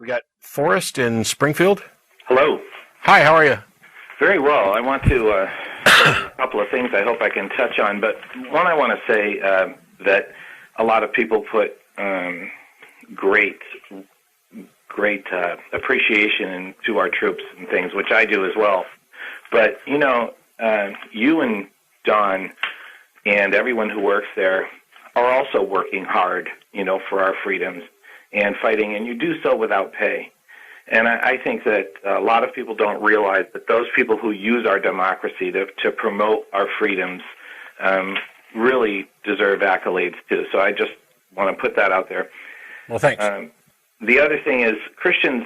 We got Forrest in Springfield. Hello. Hi, how are you? Very well. I want to say a couple of things I hope I can touch on, but one, I want to say that a lot of people put great appreciation into our troops and things, which I do as well. But, you know, you and Don and everyone who works there are also working hard, you know, for our freedoms and fighting, and you do so without pay. And I think that a lot of people don't realize that those people who use our democracy to promote our freedoms really deserve accolades too. So I just want to put that out there. Well, thanks. The other thing is Christians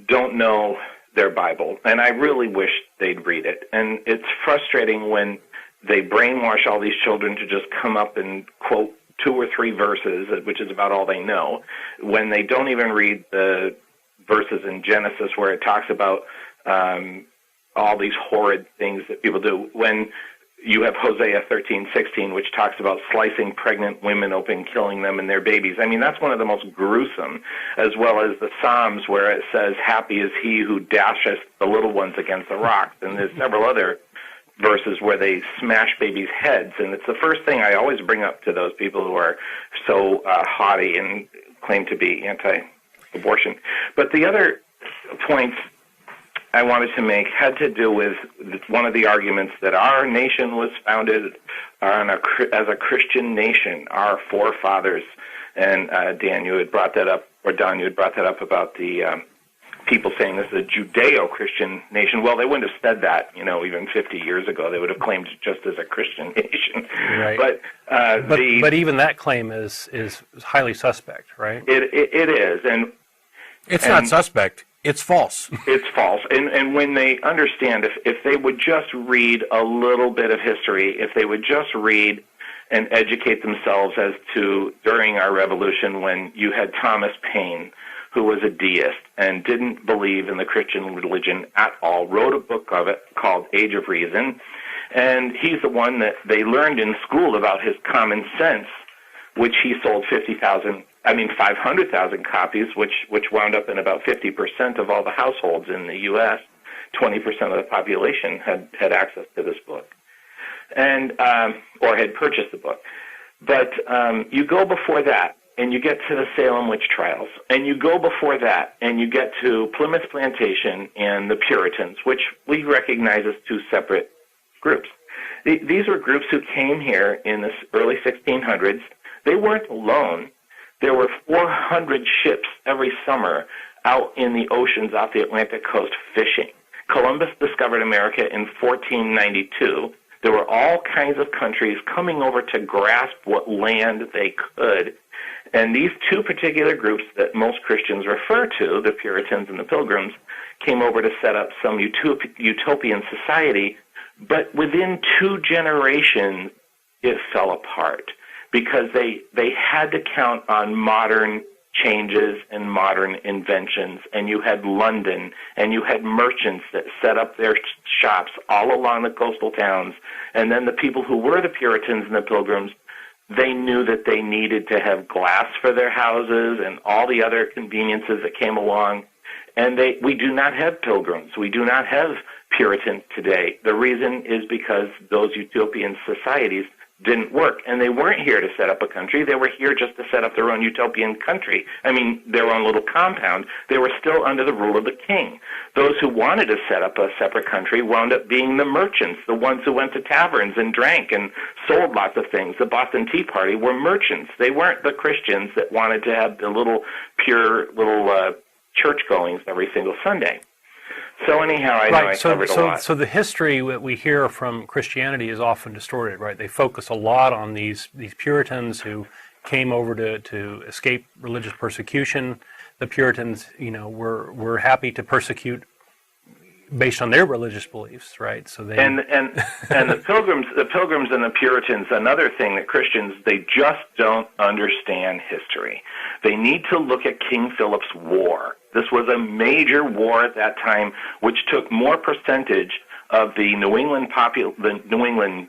don't know their Bible, and I really wish they'd read it. And it's frustrating when they brainwash all these children to just come up and quote 2 or 3 verses, which is about all they know, when they don't even read the verses in Genesis where it talks about all these horrid things that people do. When you have Hosea 13:16, which talks about slicing pregnant women open, killing them and their babies. I mean, that's one of the most gruesome, as well as the Psalms where it says, happy is he who dasheth the little ones against the rocks. And there's several other verses where they smash babies' heads. And it's the first thing I always bring up to those people who are so haughty and claim to be anti-abortion. But the other points I wanted to make had to do with one of the arguments that our nation was founded as a Christian nation, our forefathers. And Dan, you had brought that up, or Don, you had brought that up about the people saying this is a Judeo-Christian nation. Well, they wouldn't have said that, you know, even 50 years ago. They would have claimed it just as a Christian nation. Right. But even that claim is highly suspect, right? It is, and it's not suspect. It's false. It's false. And when they understand, if they would just read a little bit of history, if they would just read and educate themselves as to during our revolution when you had Thomas Paine, who was a deist and didn't believe in the Christian religion at all, wrote a book of it called Age of Reason, and he's the one that they learned in school about his common sense, which he sold 500,000 copies, which wound up in about 50% of all the households in the U.S. 20% of the population had access to this book, and or had purchased the book. But you go before that, and you get to the Salem witch trials, and you go before that, and you get to Plymouth Plantation and the Puritans, which we recognize as 2 separate groups. These were groups who came here in the early 1600s. They weren't alone. There were 400 ships every summer out in the oceans off the Atlantic coast fishing. Columbus discovered America in 1492. There were all kinds of countries coming over to grasp what land they could. And these 2 particular groups that most Christians refer to, the Puritans and the Pilgrims, came over to set up some utopian society. But within 2 generations, it fell apart, because they had to count on modern changes and modern inventions. And you had London, and you had merchants that set up their shops all along the coastal towns. And then the people who were the Puritans and the Pilgrims, they knew that they needed to have glass for their houses and all the other conveniences that came along. And we do not have Pilgrims. We do not have Puritans today. The reason is because those utopian societies didn't work. And they weren't here to set up a country. They were here just to set up their own utopian country. I mean, their own little compound. They were still under the rule of the king. Those who wanted to set up a separate country wound up being the merchants, the ones who went to taverns and drank and sold lots of things. The Boston Tea Party were merchants. They weren't the Christians that wanted to have the pure little church goings every single Sunday. So anyhow, I know I covered a lot. So the history that we hear from Christianity is often distorted, right? They focus a lot on these Puritans who came over to escape religious persecution. The Puritans, you know, were happy to persecute based on their religious beliefs, right? So they and the Pilgrims and the Puritans. Another thing that Christians, they just don't understand history. They need to look at King Philip's War. This was a major war at that time, which took more percentage of the New England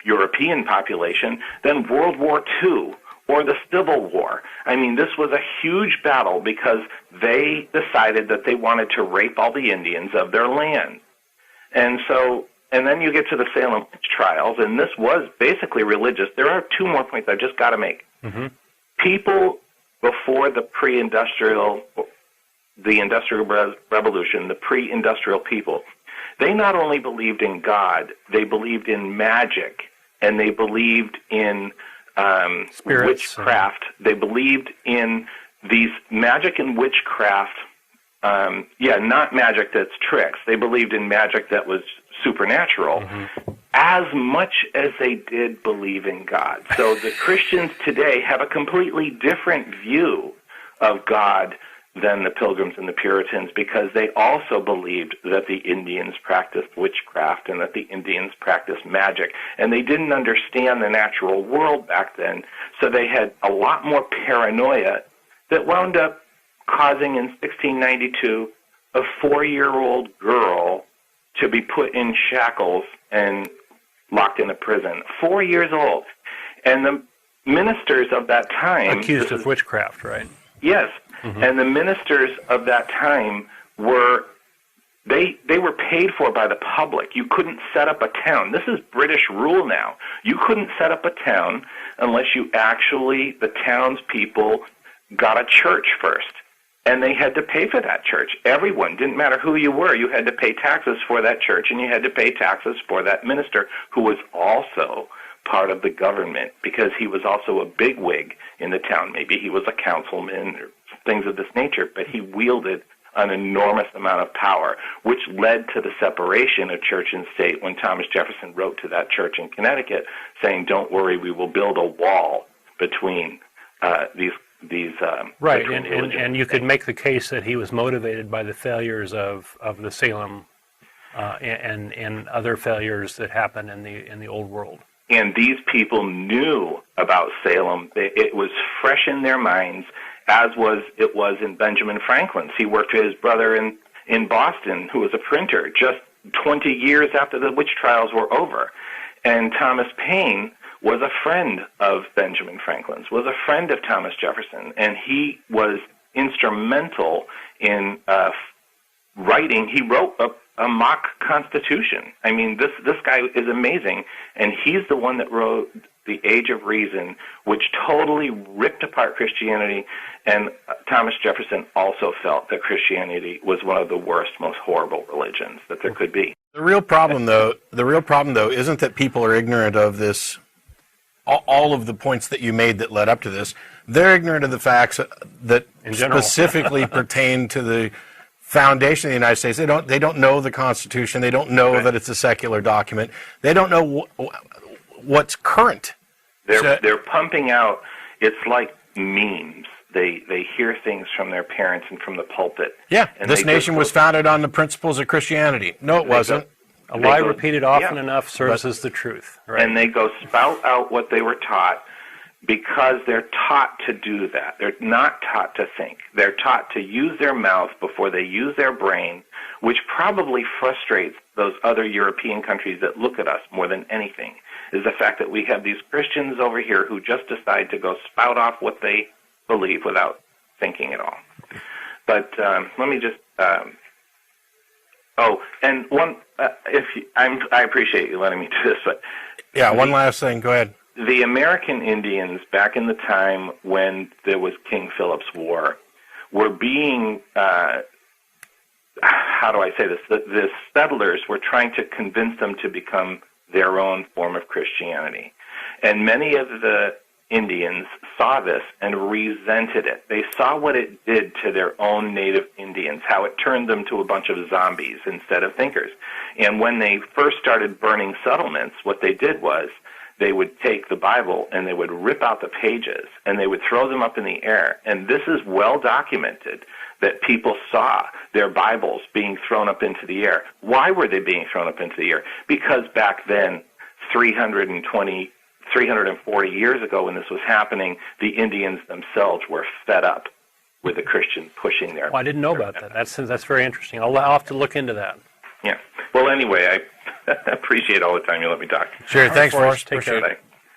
European population than World War II. or the Civil War. I mean, this was a huge battle because they decided that they wanted to rape all the Indians of their land. And then you get to the Salem witch trials, and this was basically religious. There are two more points I've just got to make. Mm-hmm. People before the Industrial Revolution, the pre-industrial people, they not only believed in God, they believed in magic, and they believed in witchcraft. They believed in these magic and witchcraft. Not magic that's tricks. They believed in magic that was supernatural, as much as they did believe in God. So the Christians today have a completely different view of God than the Pilgrims and the Puritans, because they also believed that the Indians practiced witchcraft and that the Indians practiced magic. And they didn't understand the natural world back then, so they had a lot more paranoia that wound up causing in 1692 a 4-year-old girl to be put in shackles and locked in a prison. 4 years old. And the ministers of that time... Accused of witchcraft, right? Yes. Mm-hmm. And the ministers of that time were... They were paid for by the public. You couldn't set up a town. This is British rule now. You couldn't set up a town unless you actually, the townspeople, got a church first. And they had to pay for that church. Everyone, didn't matter who you were, you had to pay taxes for that church, and you had to pay taxes for that minister, who was also part of the government, because he was also a bigwig in the town. Maybe he was a councilman or things of this nature, but he wielded an enormous amount of power, which led to the separation of church and state when Thomas Jefferson wrote to that church in Connecticut saying, "Don't worry, we will build a wall between these right, and you could make the case that he was motivated by the failures of the Salem and other failures that happened in the old world. And these people knew about Salem. It was fresh in their minds, as it was in Benjamin Franklin's. He worked with his brother in Boston, who was a printer, just 20 years after the witch trials were over. And Thomas Paine was a friend of Benjamin Franklin's, was a friend of Thomas Jefferson, and he was instrumental in writing. He wrote a mock constitution. I mean, this guy is amazing, and he's the one that wrote The Age of Reason, which totally ripped apart Christianity, and Thomas Jefferson also felt that Christianity was one of the worst, most horrible religions that there could be. The real problem, though, isn't that people are ignorant of this, all of the points that you made that led up to this. They're ignorant of the facts that specifically pertain to the foundation of the United States. They don't know the Constitution. They don't know that it's a secular document. They don't know what's current. They're pumping out. It's like memes. They hear things from their parents and from the pulpit. Yeah, and this nation was founded on the principles of Christianity. No, it wasn't. A lie repeated often enough serves as the truth. Right? And they go spout out what they were taught because they're taught to do that. They're not taught to think. They're taught to use their mouth before they use their brain, which probably frustrates those other European countries that look at us more than anything, is the fact that we have these Christians over here who just decide to go spout off what they believe without thinking at all. But let me just... and one, I appreciate you letting me do this, but one last thing. Go ahead. The American Indians back in the time when there was King Philip's War were being, how do I say this? The settlers were trying to convince them to become their own form of Christianity, and many of the Indians saw this and resented it. They saw what it did to their own native Indians, how it turned them to a bunch of zombies instead of thinkers. And when they first started burning settlements, what they did was they would take the Bible and they would rip out the pages and they would throw them up in the air. And this is well documented that people saw their Bibles being thrown up into the air. Why were they being thrown up into the air? Because back then, 340 years ago when this was happening, the Indians themselves were fed up with the Christians pushing their... Well, I didn't know about that. That's very interesting. I'll have to look into that. Yeah. Well, anyway, I appreciate all the time you let me talk. Sure. Thanks, Forrest. Take care.